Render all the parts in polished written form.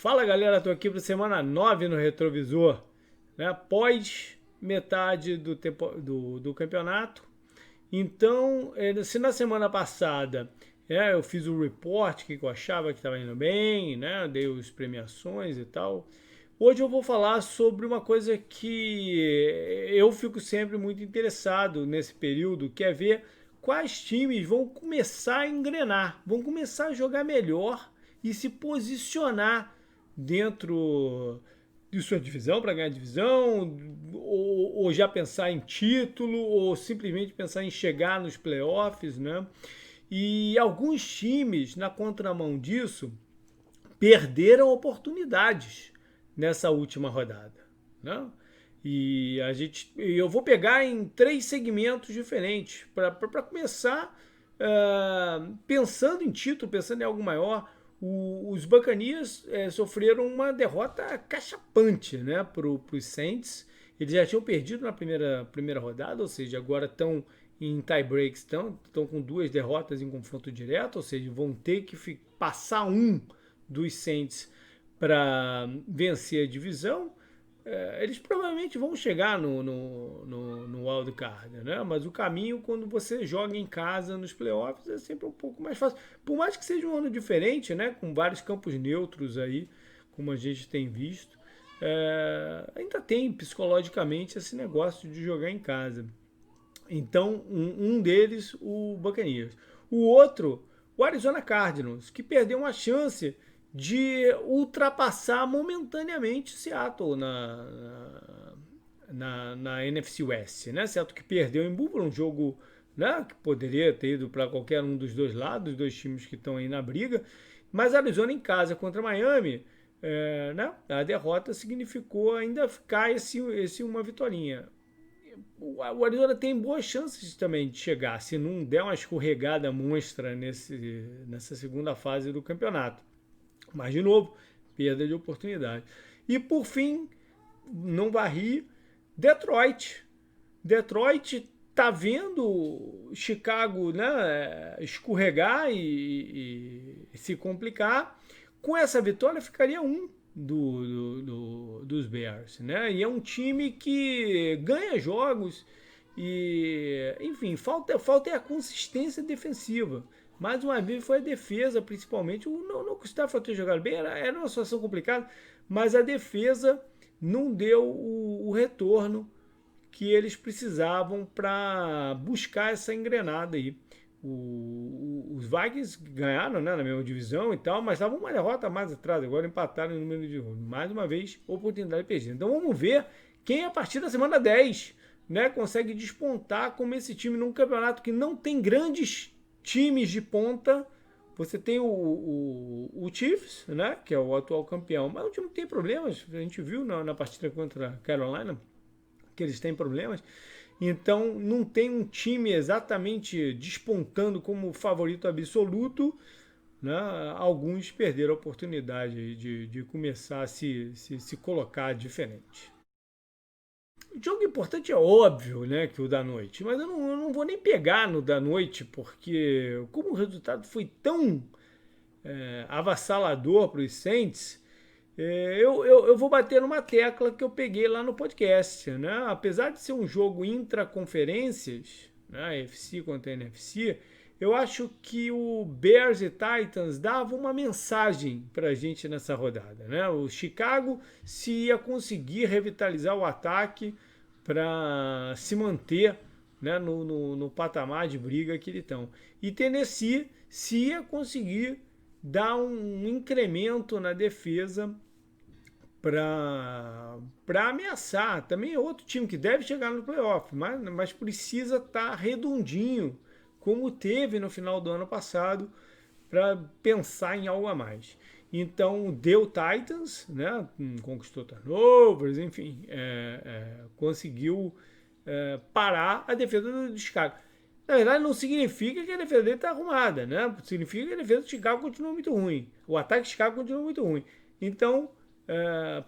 Fala galera, tô aqui para semana 9 no retrovisor, né? Pós metade do tempo do campeonato. Então, se na semana passada eu fiz o report que eu achava que estava indo bem, né? Dei as premiações e tal. Hoje eu vou falar sobre uma coisa que eu fico sempre muito interessado nesse período, que é ver quais times vão começar a engrenar, vão começar a jogar melhor e se posicionar dentro de sua divisão para ganhar divisão, ou já pensar em título, ou simplesmente pensar em chegar nos playoffs, né? E alguns times, na contramão disso, perderam oportunidades nessa última rodada, né? E eu vou pegar em três segmentos diferentes para começar pensando em título, pensando em algo maior. Os Buccaneers sofreram uma derrota cachapante, né, para os Saints. Eles já tinham perdido na primeira rodada, ou seja, agora estão em tie-breaks, estão com duas derrotas em confronto direto, ou seja, vão ter que passar um dos Saints para vencer a divisão. Eles provavelmente vão chegar no wild card, né? Mas o caminho quando você joga em casa nos playoffs é sempre um pouco mais fácil. Por mais que seja um ano diferente, né? Com vários campos neutros aí, como a gente tem visto, ainda tem psicologicamente esse negócio de jogar em casa. Então, um deles, o Buccaneers. O outro, o Arizona Cardinals, que perdeu uma chance de ultrapassar momentaneamente Seattle na NFC West, né? Seattle que perdeu em Buffalo, um jogo, né, que poderia ter ido para qualquer um dos dois lados, dois times que estão aí na briga, mas Arizona em casa contra Miami, né, a derrota significou ainda ficar esse uma vitória. O Arizona tem boas chances também de chegar, se não der uma escorregada monstra nessa segunda fase do campeonato. Mas, de novo, perda de oportunidade. E, por fim, não varri, Detroit. Detroit tá vendo Chicago, né, escorregar e se complicar. Com essa vitória, ficaria um dos Bears, né? E é um time que ganha jogos e, enfim, falta a consistência defensiva. Mais uma vez foi a defesa, principalmente. Não que o Stafford tenha jogado bem, era uma situação complicada, mas a defesa não deu o retorno que eles precisavam para buscar essa engrenada aí. Os Vikings ganharam, né, na mesma divisão e tal, mas estavam uma derrota mais atrás, agora empataram em número de gols. Mais uma vez, oportunidade perdida. Então vamos ver quem a partir da semana 10, né, consegue despontar como esse time num campeonato que não tem grandes times de ponta. Você tem o Chiefs, né, que é o atual campeão, mas o time tem problemas. A gente viu na partida contra a Carolina que eles têm problemas. Então não tem um time exatamente despontando como favorito absoluto, né? Alguns perderam a oportunidade de começar a se colocar diferente. O jogo importante é óbvio, né, que o da noite, mas eu não vou nem pegar no da noite, porque como o resultado foi tão avassalador para os Saints, eu vou bater numa tecla que eu peguei lá no podcast, né? Apesar de ser um jogo intraconferências, né, FC contra NFC, eu acho que o Bears e Titans dava uma mensagem para a gente nessa rodada, né? O Chicago se ia conseguir revitalizar o ataque para se manter, né, no patamar de briga que eles estão. E Tennessee se ia conseguir dar um incremento na defesa para ameaçar. Também é outro time que deve chegar no playoff, mas precisa estar redondinho, como teve no final do ano passado, para pensar em algo a mais. Então deu Titans, né? Conquistou turnovers, enfim, conseguiu parar a defesa do Chicago. Na verdade, não significa que a defesa dele está arrumada, né? Significa que a defesa do Chicago continua muito ruim. O ataque do Chicago continua muito ruim. Então,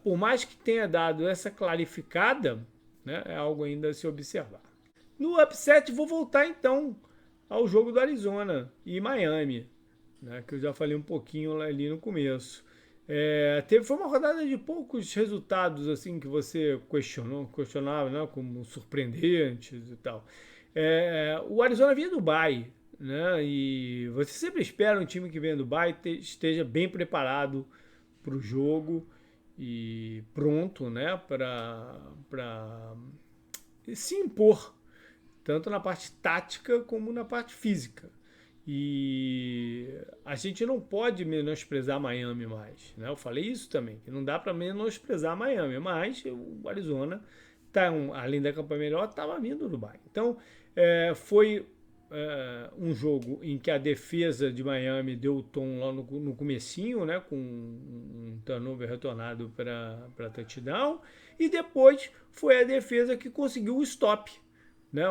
por mais que tenha dado essa clarificada, né, é algo ainda a se observar. No upset, vou voltar então ao jogo do Arizona e Miami, né, que eu já falei um pouquinho ali no começo. Foi uma rodada de poucos resultados assim que você questionava, né, como surpreendentes e tal. O Arizona vinha do bye, né, e você sempre espera um time que vem do bye esteja bem preparado para o jogo e pronto, né, para se impor, tanto na parte tática como na parte física. E a gente não pode menosprezar Miami mais, né? Eu falei isso também, que não dá para menosprezar Miami, mas o Arizona, além da campanha melhor, estava vindo do Dubai. Então, foi um jogo em que a defesa de Miami deu o tom lá no comecinho, né? Com um turnover retornado para touchdown. E depois foi a defesa que conseguiu o stop, né?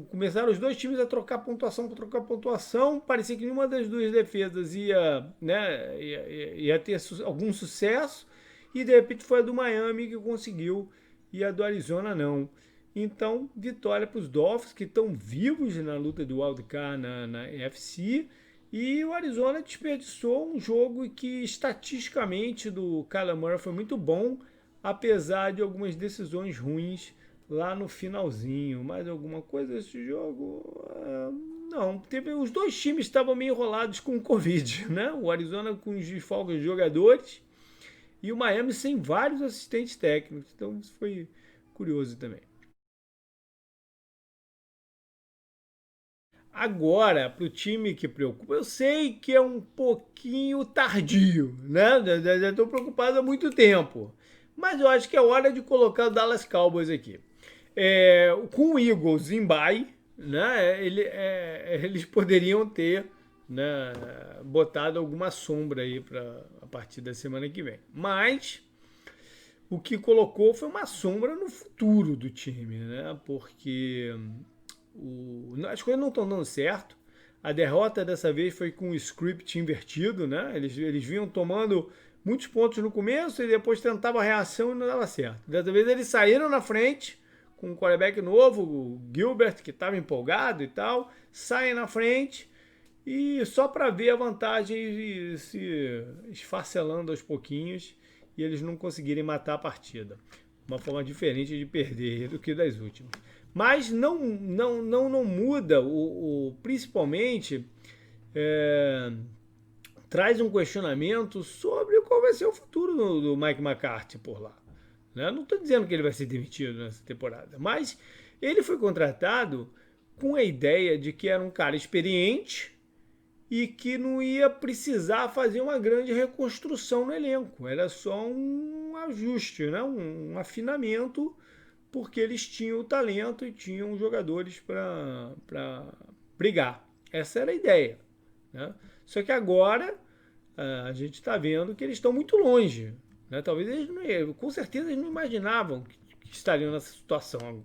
Começaram os dois times a trocar pontuação. Parecia que nenhuma das duas defesas ia, né, ia ter algum sucesso. E de repente foi a do Miami que conseguiu e a do Arizona não. Então, vitória para os Dolphins, que estão vivos na luta do wildcard na NFC. E o Arizona desperdiçou um jogo que estatisticamente do Kyler Murray foi muito bom, apesar de algumas decisões ruins lá no finalzinho. Mais alguma coisa desse jogo? Não. Os dois times estavam meio enrolados com o Covid, né? O Arizona com os desfalques de jogadores e o Miami sem vários assistentes técnicos. Então isso foi curioso também. Agora, para o time que preocupa, eu sei que é um pouquinho tardio, né? Já estou preocupado há muito tempo. Mas eu acho que é hora de colocar o Dallas Cowboys aqui. Com o Eagles em bye, né, eles poderiam ter, né, botado alguma sombra aí para a partir da semana que vem. Mas o que colocou foi uma sombra no futuro do time, né? Porque as coisas não estão dando certo. A derrota dessa vez foi com o script invertido, né? Eles vinham tomando muitos pontos no começo e depois tentavam a reação e não dava certo. Dessa vez eles saíram na frente com um quarterback novo, o Gilbert, que estava empolgado e tal, saem na frente e só para ver a vantagem se esfacelando aos pouquinhos e eles não conseguirem matar a partida. Uma forma diferente de perder do que das últimas. Mas não muda, principalmente traz um questionamento sobre qual vai ser o futuro do Mike McCarthy por lá. Né? Não estou dizendo que ele vai ser demitido nessa temporada, mas ele foi contratado com a ideia de que era um cara experiente e que não ia precisar fazer uma grande reconstrução no elenco. Era só um ajuste, né? Um afinamento, porque eles tinham o talento e tinham jogadores para brigar. Essa era a ideia. Né? Só que agora a gente está vendo que eles estão muito longe. Né? Talvez eles não, com certeza eles não imaginavam que estariam nessa situação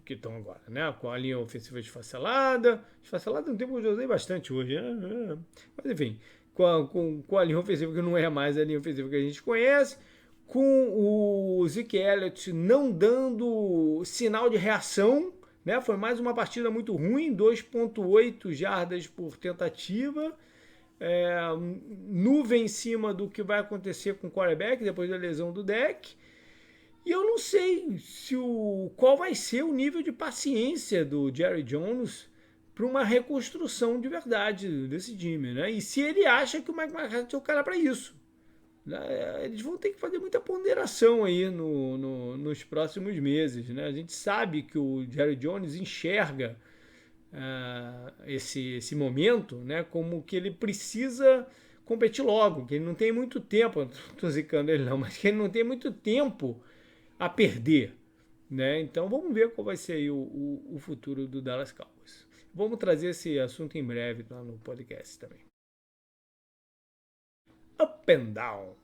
que estão agora, né? Com a linha ofensiva esfacelada. Esfacelada é um termo que eu usei bastante hoje, né? Mas enfim, com a linha ofensiva que não é mais a linha ofensiva que a gente conhece, com o Zeke Elliott não dando sinal de reação, né? Foi mais uma partida muito ruim, 2,8 jardas por tentativa. Nuvem em cima do que vai acontecer com o quarterback depois da lesão do deck. E eu não sei qual vai ser o nível de paciência do Jerry Jones para uma reconstrução de verdade desse time, né? E se ele acha que o Mike McCarthy é o cara para isso. Né? Eles vão ter que fazer muita ponderação aí nos próximos meses, né? A gente sabe que o Jerry Jones enxerga esse momento, né, como que ele precisa competir logo, que ele não tem muito tempo, não estou zicando ele não, mas que ele não tem muito tempo a perder, né? Então vamos ver qual vai ser aí o futuro do Dallas Cowboys. Vamos trazer esse assunto em breve lá no podcast também. Up and down.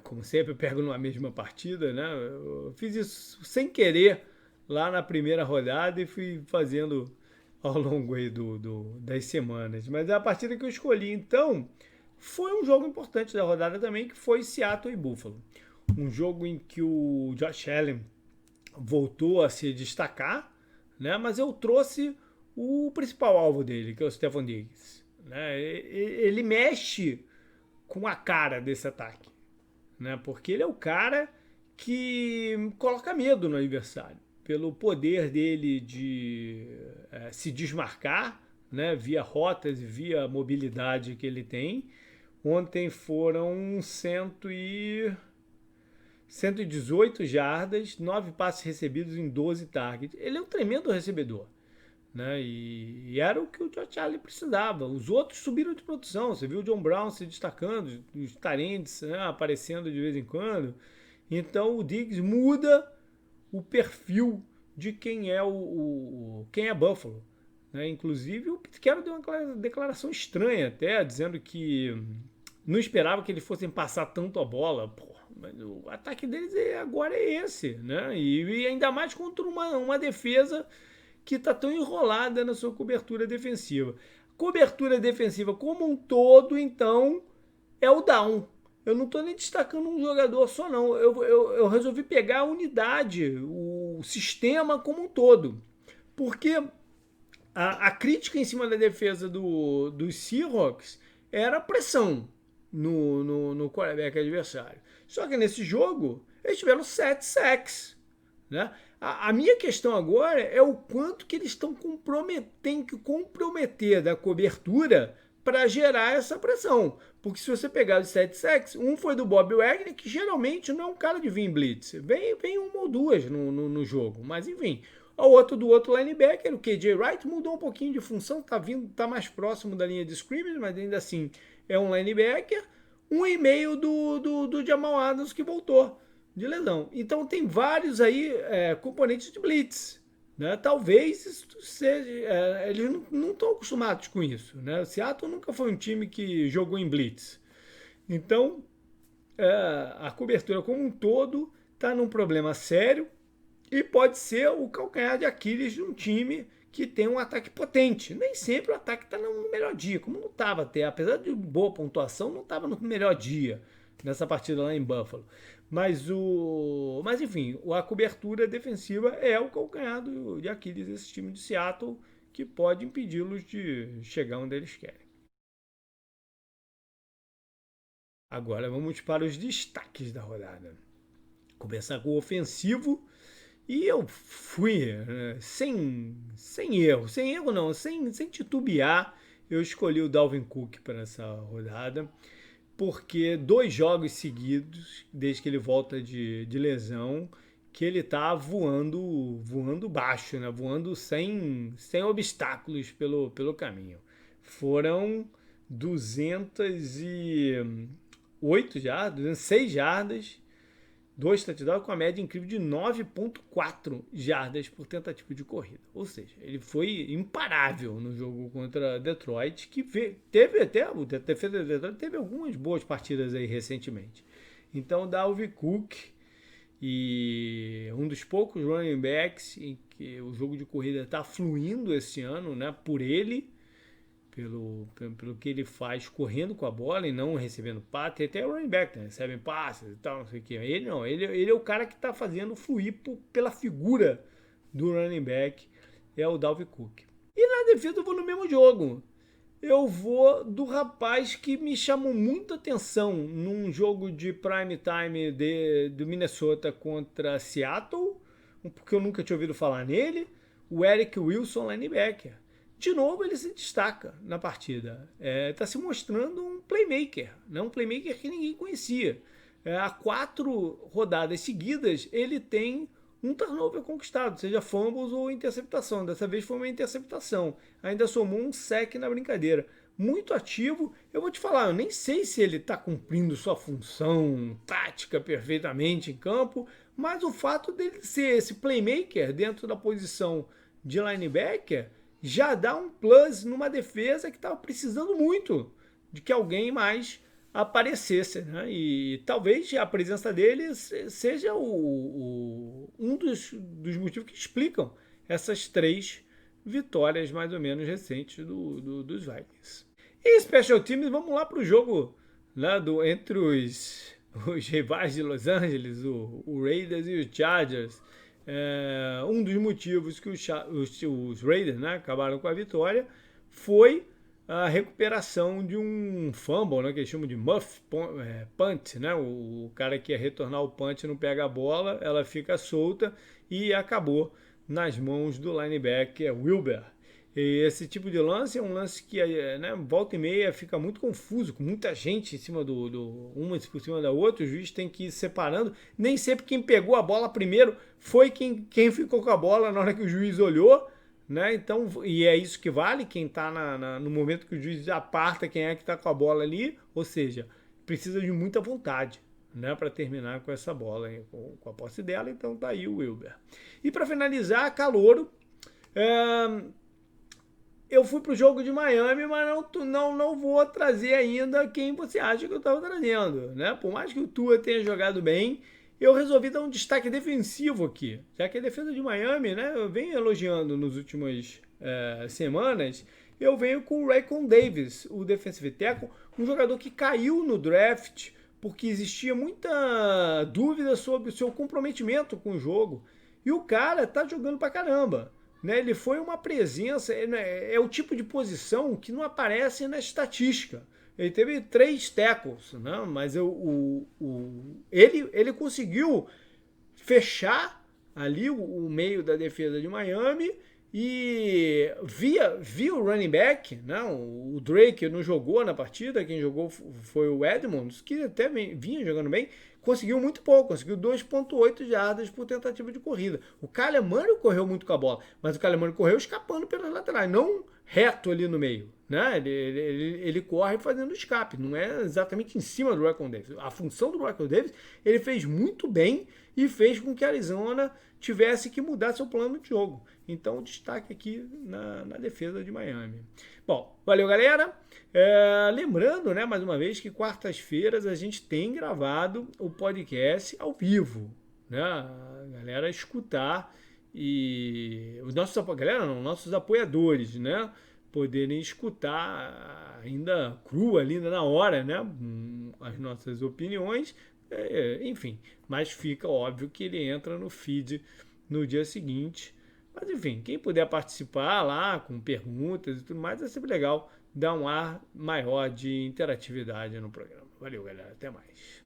Como sempre, eu pego numa mesma partida, né? Eu fiz isso sem querer lá na primeira rodada e fui fazendo ao longo aí das semanas. Mas é a partida que eu escolhi, então, foi um jogo importante da rodada também, que foi Seattle e Buffalo. Um jogo em que o Josh Allen voltou a se destacar, né? Mas eu trouxe o principal alvo dele, que é o Stephon Diggs. Né? Ele mexe com a cara desse ataque, né? Porque ele é o cara que coloca medo no adversário, pelo poder dele de se desmarcar, né? Via rotas e via mobilidade que ele tem. Ontem foram 118 jardas, 9 passes recebidos em 12 targets. Ele é um tremendo recebedor, né? E era o que o Josh Allen precisava. Os outros subiram de produção. Você viu o John Brown se destacando, os Tarentes, né, aparecendo de vez em quando. Então o Diggs muda o perfil de quem é quem é Buffalo, né? Inclusive o Pete Carroll deu uma declaração estranha até, dizendo que não esperava que eles fossem passar tanto a bola. Pô, mas o ataque deles agora é esse, né? E ainda mais contra uma defesa que está tão enrolada na sua cobertura defensiva. Cobertura defensiva como um todo, então, é o down. Eu não estou nem destacando um jogador só, não. Eu resolvi pegar a unidade, o sistema como um todo. Porque a crítica em cima da defesa dos Seahawks era a pressão no quarterback adversário. Só que nesse jogo, eles tiveram 7 sacks, né? A minha questão agora é o quanto que eles têm que comprometer da cobertura para gerar essa pressão. Porque se você pegar os 7 sacks, um foi do Bob Wagner, que geralmente não é um cara de vir em blitz. Vem uma ou duas no jogo, mas enfim. O outro do outro linebacker, o KJ Wright, mudou um pouquinho de função, tá mais próximo da linha de scrimmage, mas ainda assim é um linebacker. 1,5 do Jamal Adams, que voltou de lesão. Então tem vários aí componentes de blitz, né? Talvez isso seja, eles não estão acostumados com isso, né? O Seattle nunca foi um time que jogou em blitz. Então a cobertura como um todo está num problema sério e pode ser o calcanhar de Aquiles de um time que tem um ataque potente. Nem sempre o ataque está no melhor dia, como não estava até, apesar de boa pontuação, não estava no melhor dia nessa partida lá em Buffalo. Mas enfim, a cobertura defensiva é o calcanhar de Aquiles desse time de Seattle, que pode impedi-los de chegar onde eles querem. Agora vamos para os destaques da rodada. Começar com o ofensivo. E eu fui sem erro não, sem titubear, eu escolhi o Dalvin Cook para essa rodada, porque 2 jogos seguidos, desde que ele volta de lesão, que ele tá voando baixo, né? Voando sem obstáculos pelo caminho. Foram 208 jardas, 206 jardas, 2 touchdowns com a média incrível de 9,4 jardas por tentativa de corrida. Ou seja, ele foi imparável no jogo contra Detroit, que teve até a defesa de Detroit teve algumas boas partidas aí recentemente. Então, Dalvin Cook, e um dos poucos running backs em que o jogo de corrida está fluindo esse ano, né, por ele, pelo que ele faz correndo com a bola e não recebendo passe. Tem até o running back, né? Recebe passes e tal, não sei o que. Ele não, ele é o cara que está fazendo fluir pela figura do running back, é o Dalvin Cook. E na defesa eu vou no mesmo jogo. Eu vou do rapaz que me chamou muita atenção num jogo de prime time do Minnesota contra Seattle, porque eu nunca tinha ouvido falar nele, o Eric Wilson, linebacker. De novo ele se destaca na partida. Está se mostrando um playmaker, né? Um playmaker que ninguém conhecia. Há 4 rodadas seguidas ele tem um turnover conquistado, seja fumbles ou interceptação. Dessa vez foi uma interceptação. Ainda somou um sec na brincadeira. Muito ativo. Eu vou te falar, eu nem sei se ele está cumprindo sua função tática perfeitamente em campo, mas o fato dele ser esse playmaker dentro da posição de linebacker já dá um plus numa defesa que estava precisando muito de que alguém mais aparecesse, né? E talvez a presença dele seja um dos motivos que explicam essas 3 vitórias mais ou menos recentes dos Vikings. E Special Teams, vamos lá para o jogo, né, entre os rivais de Los Angeles, o Raiders e os Chargers. Um dos motivos que os Raiders, né, acabaram com a vitória foi a recuperação de um fumble, né, que eles chamam de punt, né? O cara que ia retornar o punt não pega a bola, ela fica solta e acabou nas mãos do linebacker Wilber. E esse tipo de lance é um lance que, né, volta e meia fica muito confuso, com muita gente em cima uma por cima da outra, o juiz tem que ir separando. Nem sempre quem pegou a bola primeiro foi quem ficou com a bola na hora que o juiz olhou, né? Então, e é isso que vale, quem está no momento que o juiz aparta quem é que está com a bola ali, ou seja, precisa de muita vontade, né, para terminar com essa bola, hein, com a posse dela. Então tá aí o Wilber. E para finalizar, calouro, eu fui pro jogo de Miami, mas não vou trazer ainda quem você acha que eu estava trazendo, né? Por mais que o Tua tenha jogado bem, eu resolvi dar um destaque defensivo aqui, já que a defesa de Miami, né, eu venho elogiando nas últimas semanas. Eu venho com o Raekwon Davis, o defensive tackle, um jogador que caiu no draft porque existia muita dúvida sobre o seu comprometimento com o jogo. E o cara tá jogando pra caramba. Né? Ele foi uma presença, é o tipo de posição que não aparece na estatística. Ele teve 3 tackles, né? Mas ele conseguiu fechar ali o meio da defesa de Miami e via o running back, né? O Drake não jogou na partida, quem jogou foi o Edmonds, que até vinha jogando bem, conseguiu muito pouco, conseguiu 2,8 jardas por tentativa de corrida. O Kyler Murray correu muito com a bola, mas o Kyler Murray correu escapando pelas laterais, não reto ali no meio. Né? Ele corre fazendo escape, não é exatamente em cima do Raekwon Davis. A função do Raekwon Davis ele fez muito bem e fez com que a Arizona tivesse que mudar seu plano de jogo. Então, destaque aqui na defesa de Miami. Bom, valeu, galera. Lembrando, né, mais uma vez, que quartas-feiras a gente tem gravado o podcast ao vivo. Né? A galera escutar e os nossos apoiadores, né? Poderem escutar ainda crua, ainda na hora, né? As nossas opiniões. Enfim, mas fica óbvio que ele entra no feed no dia seguinte. Mas enfim, quem puder participar lá com perguntas e tudo mais, é sempre legal dar um ar maior de interatividade no programa. Valeu, galera. Até mais.